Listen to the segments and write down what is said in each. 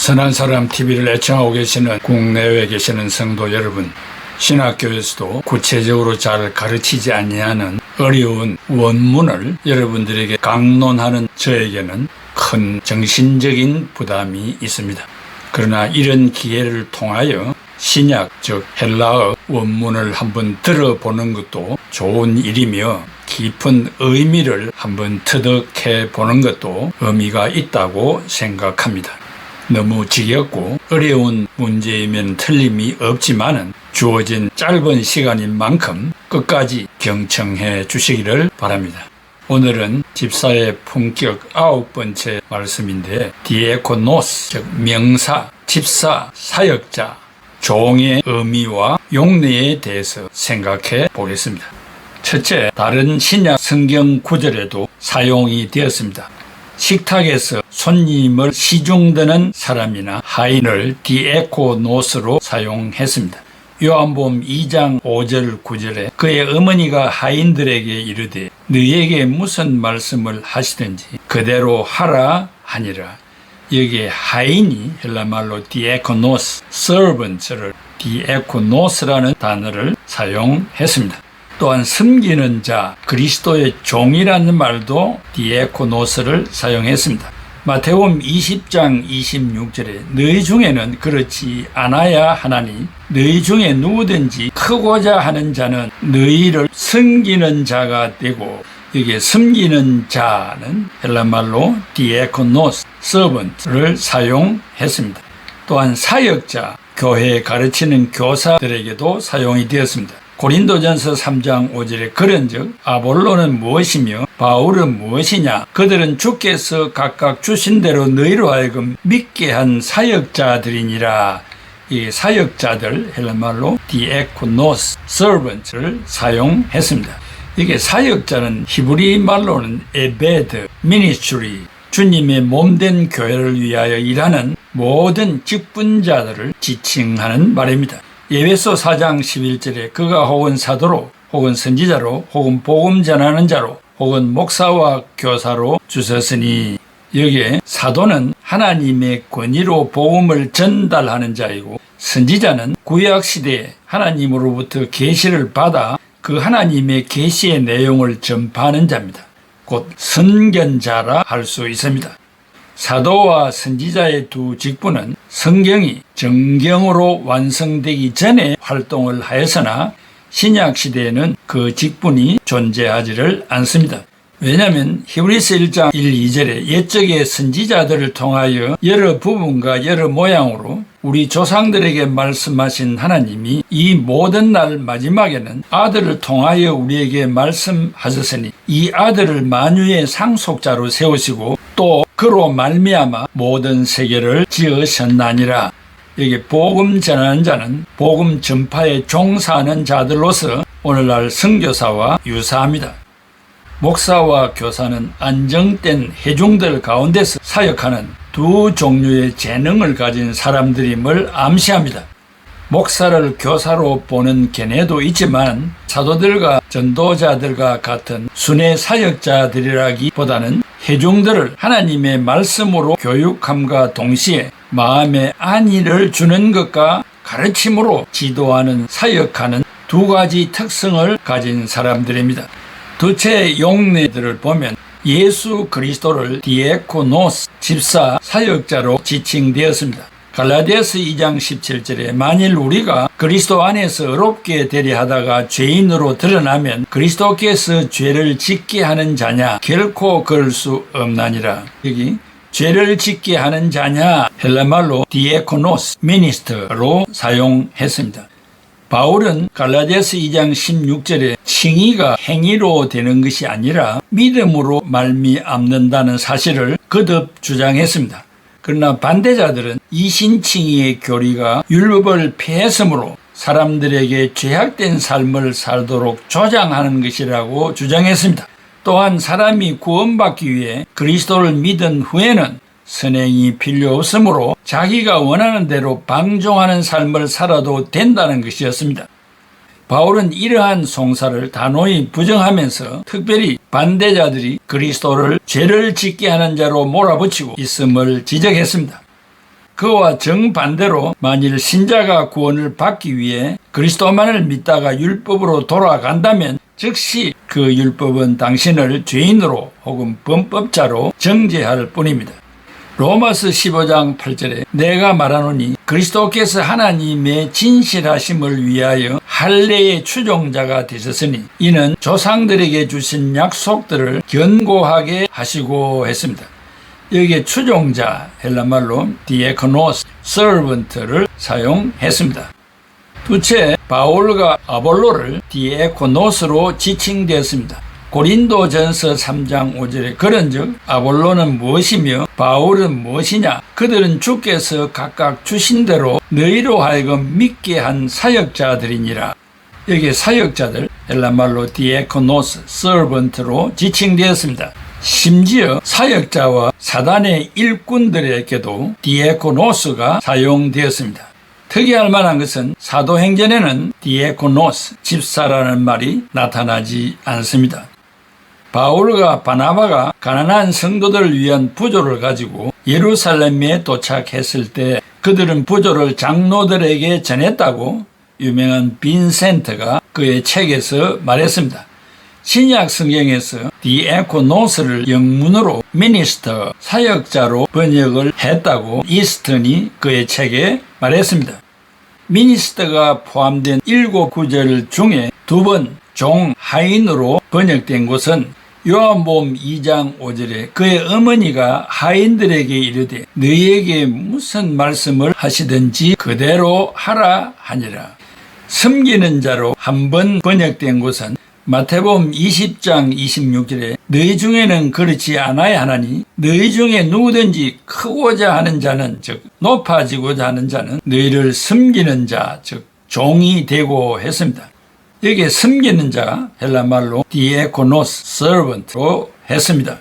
선한 사람 TV를 애청하고 계시는 국내외에 계시는 성도 여러분, 신학교에서도 구체적으로 잘 가르치지 아니하는 어려운 원문을 여러분들에게 강론하는 저에게는 큰 정신적인 부담이 있습니다. 그러나 이런 기회를 통하여 신약, 즉 헬라어 원문을 한번 들어보는 것도 좋은 일이며 깊은 의미를 한번 터득해 보는 것도 의미가 있다고 생각합니다. 너무 지겹고 어려운 문제이면 틀림이 없지만은 주어진 짧은 시간인 만큼 끝까지 경청해 주시기를 바랍니다. 오늘은 집사의 품격 9번째 말씀인데, 디에코노스, 즉 명사, 집사, 사역자, 종의 의미와 용례에 대해서 생각해 보겠습니다. 첫째, 다른 신약 성경 구절에도 사용이 되었습니다. 식탁에서 손님을 시중드는 사람이나 하인을 디에코노스로 사용했습니다. 요한복음 2장 5절 9절에 그의 어머니가 하인들에게 이르되 너희에게 무슨 말씀을 하시든지 그대로 하라 하니라. 여기에 하인이 헬라말로 디에코노스, servants를 디에코노스라는 단어를 사용했습니다. 또한 섬기는 자, 그리스도의 종이라는 말도 디에코노스를 사용했습니다. 마태복음 20장 26절에 너희 중에는 그렇지 않아야 하나니 너희 중에 누구든지 크고자 하는 자는 너희를 섬기는 자가 되고, 여기에 섬기는 자는 헬라말로 디에코노스, servant를 사용했습니다. 또한 사역자, 교회에 가르치는 교사들에게도 사용이 되었습니다. 고린도전서 3장 5절에 그런즉 아볼로는 무엇이며 바울은 무엇이냐, 그들은 주께서 각각 주신 대로 너희로 하여금 믿게 한 사역자들이니라. 이 사역자들 헬라말로 디에코노스, servants를 사용했습니다. 이게 사역자는 히브리 말로는 에베드, 미니스트리, 주님의 몸된 교회를 위하여 일하는 모든 직분자들을 지칭하는 말입니다. 에베소 4장 11절에 그가 혹은 사도로 혹은 선지자로 혹은 복음 전하는 자로 혹은 목사와 교사로 주셨으니, 여기에 사도는 하나님의 권위로 복음을 전달하는 자이고, 선지자는 구약시대에 하나님으로부터 계시를 받아 그 하나님의 계시의 내용을 전파하는 자입니다. 곧 선견자라 할 수 있습니다. 사도와 선지자의 두 직분은 성경이 정경으로 완성되기 전에 활동을 하였으나 신약시대에는 그 직분이 존재하지를 않습니다. 왜냐하면 히브리서 1장 1, 2절에 옛적의 선지자들을 통하여 여러 부분과 여러 모양으로 우리 조상들에게 말씀하신 하나님이 이 모든 날 마지막에는 아들을 통하여 우리에게 말씀하셨으니 이 아들을 만유의 상속자로 세우시고 또 그로 말미암아 모든 세계를 지으셨나니라. 여기 복음 전하는 자는 복음 전파에 종사하는 자들로서 오늘날 선교사와 유사합니다. 목사와 교사는 안정된 회중들 가운데서 사역하는 두 종류의 재능을 가진 사람들임을 암시합니다. 목사를 교사로 보는 견해도 있지만 사도들과 전도자들과 같은 순회 사역자들이라기보다는 회중들을 하나님의 말씀으로 교육함과 동시에 마음의 안위를 주는 것과 가르침으로 지도하는 사역하는 두 가지 특성을 가진 사람들입니다. 두 채의 용례들을 보면 예수 그리스도를 디에코노스, 집사, 사역자로 지칭되었습니다. 갈라디아서 2장 17절에 만일 우리가 그리스도 안에서 의롭게 되려 하다가 죄인으로 드러나면 그리스도께서 죄를 짓게 하는 자냐, 결코 그럴 수 없나니라. 여기 죄를 짓게 하는 자냐 헬라말로 디에코노스, 미니스터로 사용했습니다. 바울은 갈라디아서 2장 16절에 칭의가 행위로 되는 것이 아니라 믿음으로 말미암는다는 사실을 거듭 주장했습니다. 그러나 반대자들은 이신칭의의 교리가 율법을 폐했으므로 사람들에게 죄악된 삶을 살도록 조장하는 것이라고 주장했습니다. 또한 사람이 구원받기 위해 그리스도를 믿은 후에는 선행이 필요 없으므로 자기가 원하는 대로 방종하는 삶을 살아도 된다는 것이었습니다. 바울은 이러한 송사를 단호히 부정하면서 특별히 반대자들이 그리스도를 죄를 짓게 하는 자로 몰아붙이고 있음을 지적했습니다. 그와 정반대로 만일 신자가 구원을 받기 위해 그리스도만을 믿다가 율법으로 돌아간다면 즉시 그 율법은 당신을 죄인으로 혹은 범법자로 정죄할 뿐입니다. 로마서 15장 8절에 내가 말하노니 그리스도께서 하나님의 진실하심을 위하여 할례의 추종자가 되셨으니 이는 조상들에게 주신 약속들을 견고하게 하시고 했습니다. 여기에 추종자 헬라말로 디에코노스, servant를 사용했습니다. 두째, 바울과 아볼로를 디에코노스로 지칭되었습니다. 고린도전서 3장 5절에 그런즉 아볼로는 무엇이며 바울은 무엇이냐? 그들은 주께서 각각 주신 대로 너희로 하여금 믿게 한 사역자들이니라. 여기에 사역자들 헬라말로 디에코노스, servant로 지칭되었습니다. 심지어 사역자와 사단의 일꾼들에게도 디에코노스가 사용되었습니다. 특이할 만한 것은 사도행전에는 디에코노스, 집사라는 말이 나타나지 않습니다. 바울과 바나바가 가난한 성도들을 위한 부조를 가지고 예루살렘에 도착했을 때 그들은 부조를 장로들에게 전했다고 유명한 빈센트가 그의 책에서 말했습니다. 신약 성경에서 디에코노스를 영문으로 미니스터, 사역자로 번역을 했다고 이스턴이 그의 책에 말했습니다. 미니스터가 포함된 7구절 중에 2번 종, 하인으로 번역된 곳은 요한복음 2장 5절에 그의 어머니가 하인들에게 이르되 너희에게 무슨 말씀을 하시든지 그대로 하라 하니라. 섬기는 자로 한 번 번역된 곳은 마태복음 20장 26절에 너희 중에는 그렇지 않아야 하나니 너희 중에 누구든지 크고자 하는 자는 즉 높아지고자 하는 자는 너희를 섬기는 자 즉 종이 되고 했습니다. 여기에 섬기는 자가 헬라말로 디에코노스, servant로 했습니다.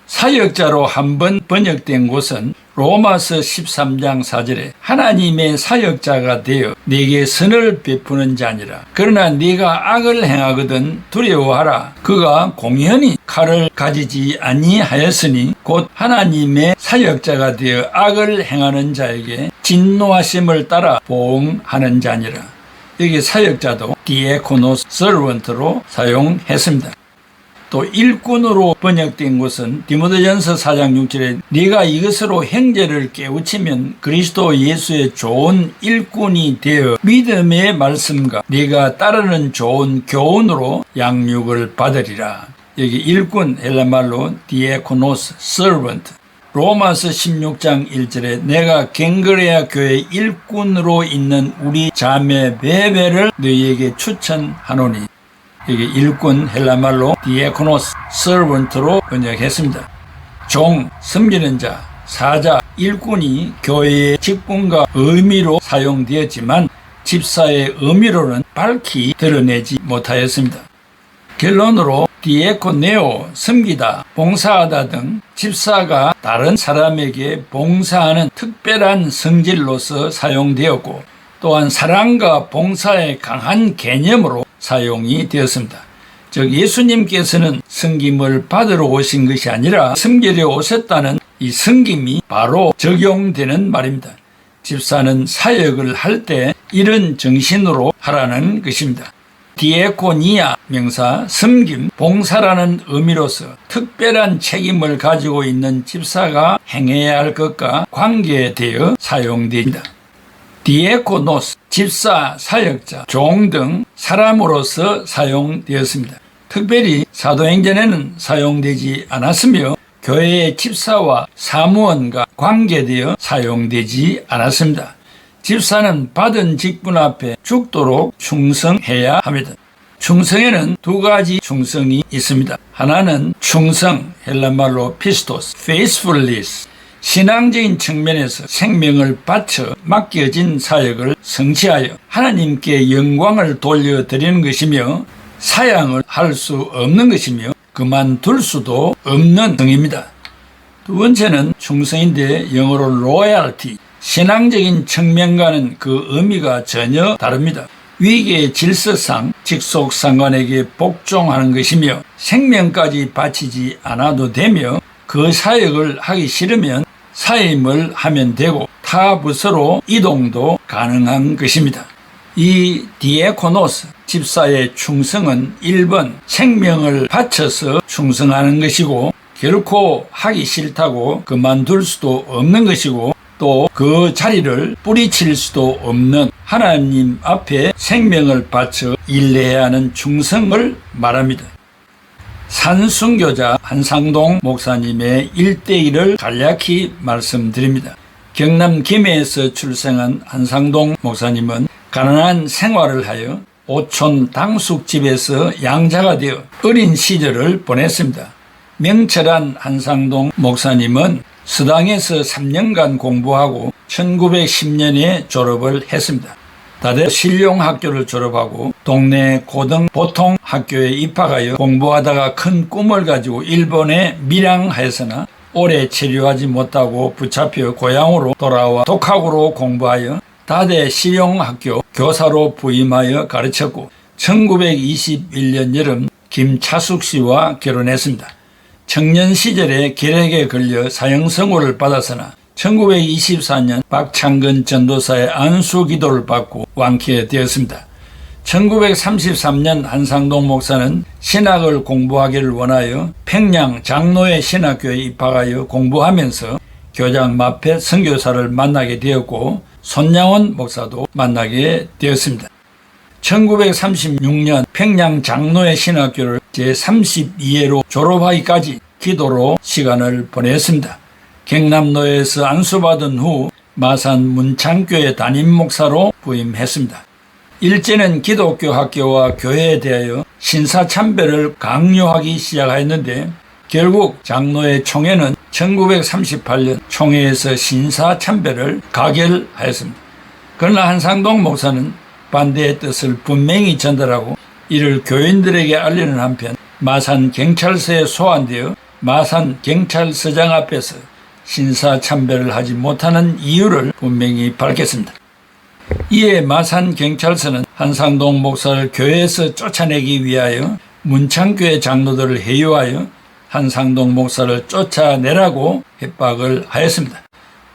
사역자로 한 번 번역된 곳은 로마서 13장 4절에 하나님의 사역자가 되어 네게 선을 베푸는 자니라. 그러나 네가 악을 행하거든 두려워하라. 그가 공연히 칼을 가지지 아니하였으니 곧 하나님의 사역자가 되어 악을 행하는 자에게 진노하심을 따라 보응하는 자니라. 여기 사역자도 디에코노스, servant로 사용했습니다. 또 일꾼으로 번역된 것은 디모데전서 4장 6절에 네가 이것으로 형제를 깨우치면 그리스도 예수의 좋은 일꾼이 되어 믿음의 말씀과 네가 따르는 좋은 교훈으로 양육을 받으리라. 여기 일꾼 헬라말로 디에코노스, servant. 로마서 16장 1절에 내가 갱그레아 교회 일꾼으로 있는 우리 자매 베베를 너희에게 추천하노니 여기 일꾼 헬라말로 디에코노스, servant로 번역했습니다. 종, 섬기는 자, 사자, 일꾼이 교회의 직분과 의미로 사용되었지만 집사의 의미로는 밝히 드러내지 못하였습니다. 결론으로 디에코네오, 섬기다, 봉사하다 등 집사가 다른 사람에게 봉사하는 특별한 성질로서 사용되었고 또한 사랑과 봉사의 강한 개념으로 사용이 되었습니다. 즉 예수님께서는 섬김을 받으러 오신 것이 아니라 섬기려 오셨다는 이 섬김이 바로 적용되는 말입니다. 집사는 사역을 할 때 이런 정신으로 하라는 것입니다. 디에코니아 명사 섬김, 봉사라는 의미로서 특별한 책임을 가지고 있는 집사가 행해야 할 것과 관계되어 사용됩니다. 디에코노스, 집사, 사역자, 종 등 사람으로서 사용되었습니다. 특별히 사도행전에는 사용되지 않았으며 교회의 집사와 사무원과 관계되어 사용되지 않았습니다. 집사는 받은 직분 앞에 죽도록 충성해야 합니다. 충성에는 2가지 충성이 있습니다. 하나는 충성, 헬라말로 피스토스, faithfulness, 신앙적인 측면에서 생명을 바쳐 맡겨진 사역을 성취하여 하나님께 영광을 돌려드리는 것이며 사양을 할 수 없는 것이며 그만둘 수도 없는 성입니다. 2번째는 충성인데 영어로 loyalty, 신앙적인 측면과는 그 의미가 전혀 다릅니다. 위계의 질서상 직속상관에게 복종하는 것이며 생명까지 바치지 않아도 되며 그 사역을 하기 싫으면 사임을 하면 되고 타 부서로 이동도 가능한 것입니다. 이 디에코노스, 집사의 충성은 1번 생명을 바쳐서 충성하는 것이고 결코 하기 싫다고 그만둘 수도 없는 것이고 또 그 자리를 뿌리칠 수도 없는 하나님 앞에 생명을 바쳐 일해야 하는 충성을 말합니다. 산순교자 한상동 목사님의 1대1을 간략히 말씀드립니다. 경남 김해에서 출생한 한상동 목사님은 가난한 생활을 하여 오촌 당숙집에서 양자가 되어 어린 시절을 보냈습니다. 명철한 한상동 목사님은 서당에서 3년간 공부하고 1910년에 졸업을 했습니다. 다대 신룡학교를 졸업하고 동네 고등 보통 학교에 입학하여 공부하다가 큰 꿈을 가지고 일본에 밀양하였으나 오래 체류하지 못하고 붙잡혀 고향으로 돌아와 독학으로 공부하여 다대 실용학교 교사로 부임하여 가르쳤고 1921년 여름 김차숙 씨와 결혼했습니다. 청년 시절에 결핵에 걸려 사형선고를 받았으나 1924년 박창근 전도사의 안수기도를 받고 완쾌되었습니다. 1933년 한상동 목사는 신학을 공부하기를 원하여 평양 장로회 신학교에 입학하여 공부하면서 교장 마펫 선교사를 만나게 되었고 손양원 목사도 만나게 되었습니다. 1936년 평양 장로회 신학교를 제32회로 졸업하기까지 기도로 시간을 보냈습니다. 경남노회에서 안수받은 후 마산 문창교회 담임 목사로 부임했습니다. 일제는 기독교 학교와 교회에 대하여 신사참배를 강요하기 시작하였는데 결국 장로회 총회는 1938년 총회에서 신사참배를 가결하였습니다. 그러나 한상동 목사는 반대의 뜻을 분명히 전달하고 이를 교인들에게 알리는 한편 마산 경찰서에 소환되어 마산 경찰서장 앞에서 신사참배를 하지 못하는 이유를 분명히 밝혔습니다. 이에 마산 경찰서는 한상동 목사를 교회에서 쫓아내기 위하여 문창교회 장로들을 회유하여 한상동 목사를 쫓아내라고 협박을 하였습니다.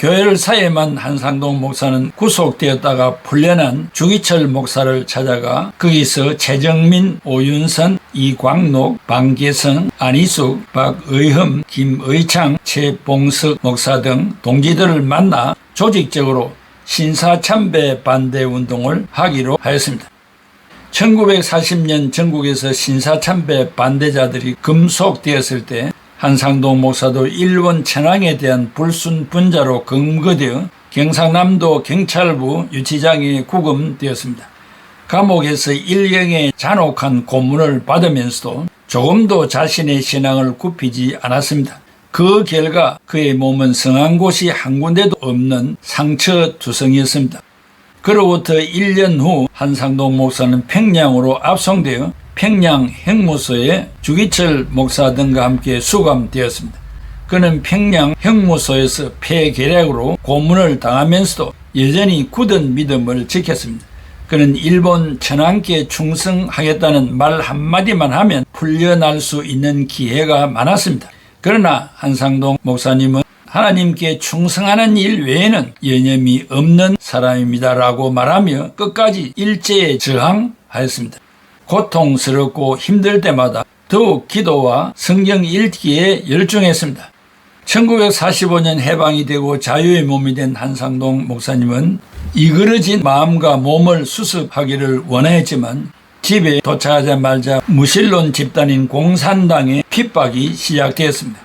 교회를 사임한 한상동 목사는 구속되었다가 풀려난 주기철 목사를 찾아가 거기서 최정민, 오윤선, 이광록, 방계성, 안희숙, 박의흠, 김의창, 최봉석 목사 등 동지들을 만나 조직적으로 신사참배 반대 운동을 하기로 하였습니다. 1940년 전국에서 신사참배 반대자들이 금속되었을 때 한상동 목사도 일본 천황에 대한 불순분자로 검거되어 경상남도 경찰부 유치장에 구금되었습니다. 감옥에서 일경의 잔혹한 고문을 받으면서도 조금도 자신의 신앙을 굽히지 않았습니다. 그 결과 그의 몸은 성한 곳이 한 군데도 없는 상처투성이었습니다. 그로부터 1년 후 한상동 목사는 평양으로 압송되어 평양 형무소에 주기철 목사 등과 함께 수감되었습니다. 그는 평양 형무소에서 폐결핵으로 고문을 당하면서도 여전히 굳은 믿음을 지켰습니다. 그는 일본 천황께 충성하겠다는 말 한마디만 하면 풀려날 수 있는 기회가 많았습니다. 그러나 한상동 목사님은 하나님께 충성하는 일 외에는 여념이 없는 사람입니다라고 말하며 끝까지 일제에 저항하였습니다. 고통스럽고 힘들 때마다 더욱 기도와 성경 읽기에 열중했습니다. 1945년 해방이 되고 자유의 몸이 된 한상동 목사님은 이그러진 마음과 몸을 수습하기를 원하였지만 집에 도착하자마자 무신론 집단인 공산당의 핍박이 시작되었습니다.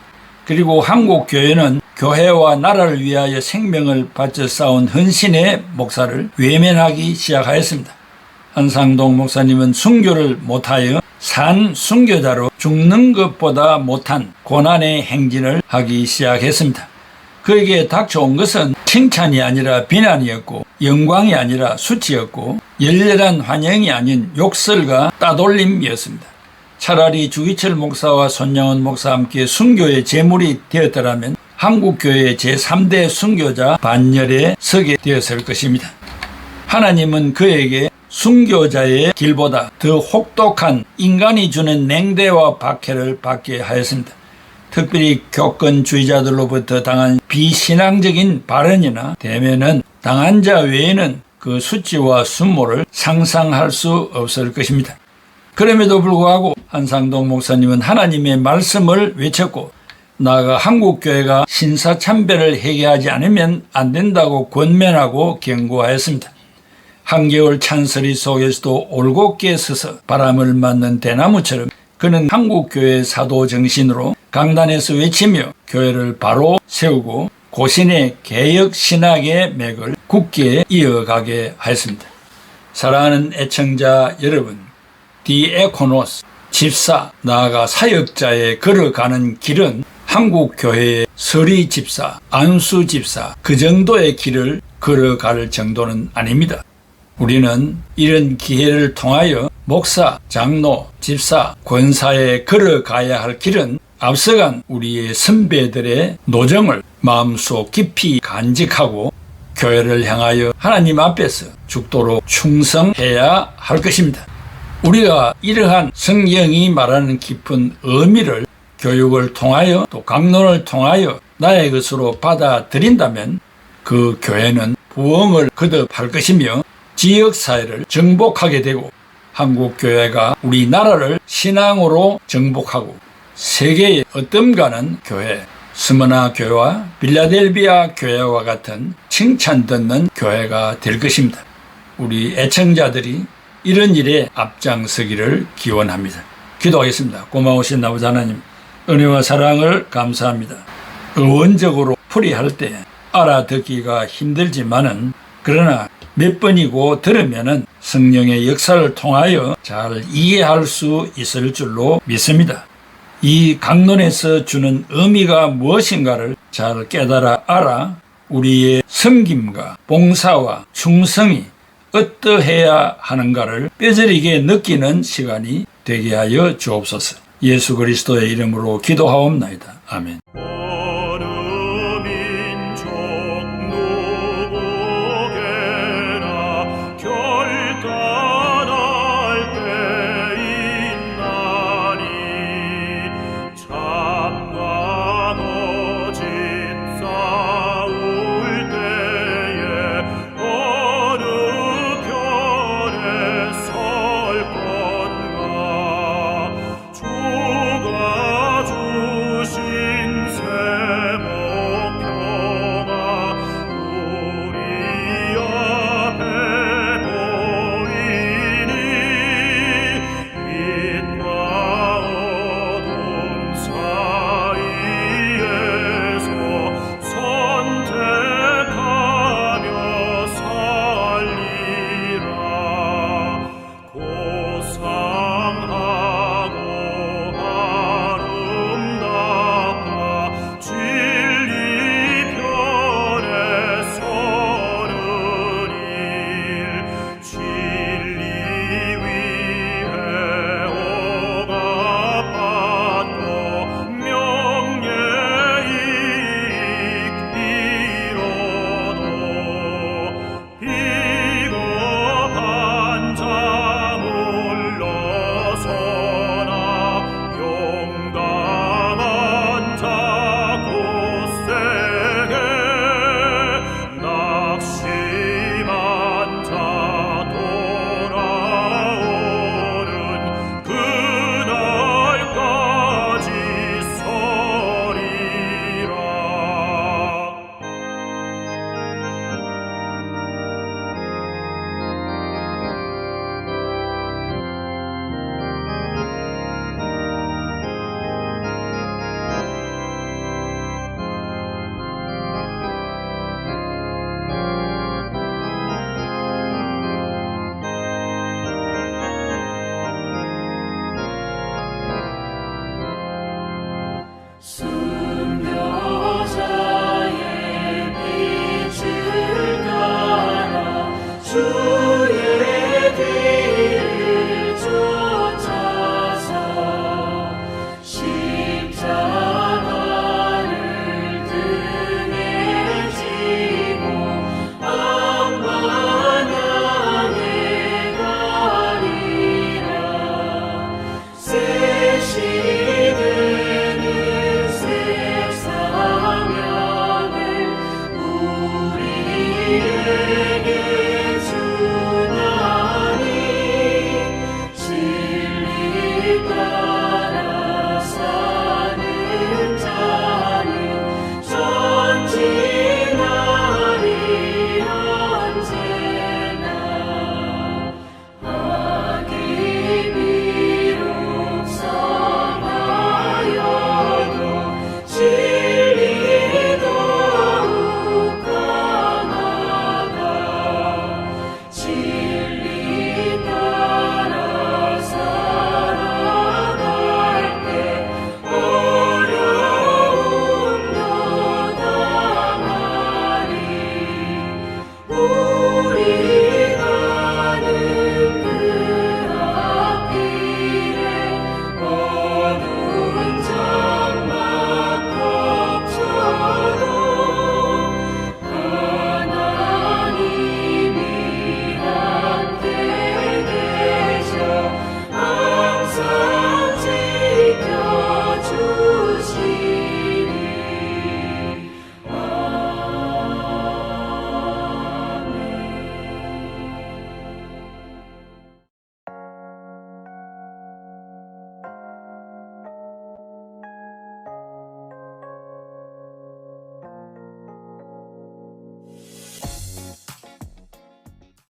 그리고 한국 교회는 교회와 나라를 위하여 생명을 바쳐 싸운 헌신의 목사를 외면하기 시작하였습니다. 한상동 목사님은 순교를 못하여 산순교자로 죽는 것보다 못한 고난의 행진을 하기 시작했습니다. 그에게 닥쳐온 것은 칭찬이 아니라 비난이었고 영광이 아니라 수치였고 열렬한 환영이 아닌 욕설과 따돌림이었습니다. 차라리 주기철 목사와 손양원 목사와 함께 순교의 제물이 되었더라면 한국교회의 제3대 순교자 반열에 서게 되었을 것입니다. 하나님은 그에게 순교자의 길보다 더 혹독한 인간이 주는 냉대와 박해를 받게 하였습니다. 특별히 교권주의자들로부터 당한 비신앙적인 발언이나 대면은 당한 자 외에는 그 수치와 순모를 상상할 수 없을 것입니다. 그럼에도 불구하고 한상동 목사님은 하나님의 말씀을 외쳤고 나아가 한국교회가 신사참배를 회개하지 않으면 안 된다고 권면하고 경고하였습니다. 한겨울 찬소리 속에서도 올곧게 서서 바람을 맞는 대나무처럼 그는 한국교회의 사도 정신으로 강단에서 외치며 교회를 바로 세우고 고신의 개혁 신학의 맥을 굳게 이어가게 하였습니다. 사랑하는 애청자 여러분, 디에코노스, 집사, 나아가 사역자의 걸어가는 길은 한국교회의 서리 집사, 안수 집사 그 정도의 길을 걸어갈 정도는 아닙니다. 우리는 이런 기회를 통하여 목사, 장로, 집사, 권사에 걸어가야 할 길은 앞서간 우리의 선배들의 노정을 마음속 깊이 간직하고 교회를 향하여 하나님 앞에서 죽도록 충성해야 할 것입니다. 우리가 이러한 성경이 말하는 깊은 의미를 교육을 통하여 또 강론을 통하여 나의 것으로 받아들인다면 그 교회는 부흥을 거듭할 것이며 지역사회를 정복하게 되고 한국교회가 우리나라를 신앙으로 정복하고 세계의 어떤 교회, 스머나 교회와 빌라델비아 교회와 같은 칭찬 듣는 교회가 될 것입니다. 우리 애청자들이 이런 일에 앞장서기를 기원합니다. 기도하겠습니다. 고마우신 아버지 하나님, 은혜와 사랑을 감사합니다. 의원적으로 풀이할 때 알아듣기가 힘들지만은 그러나 몇 번이고 들으면은 성령의 역사를 통하여 잘 이해할 수 있을 줄로 믿습니다. 이 강론에서 주는 의미가 무엇인가를 잘 깨달아 알아 우리의 섬김과 봉사와 충성이 어떠해야 하는가를 뼈저리게 느끼는 시간이 되게 하여 주옵소서. 예수 그리스도의 이름으로 기도하옵나이다. 아멘.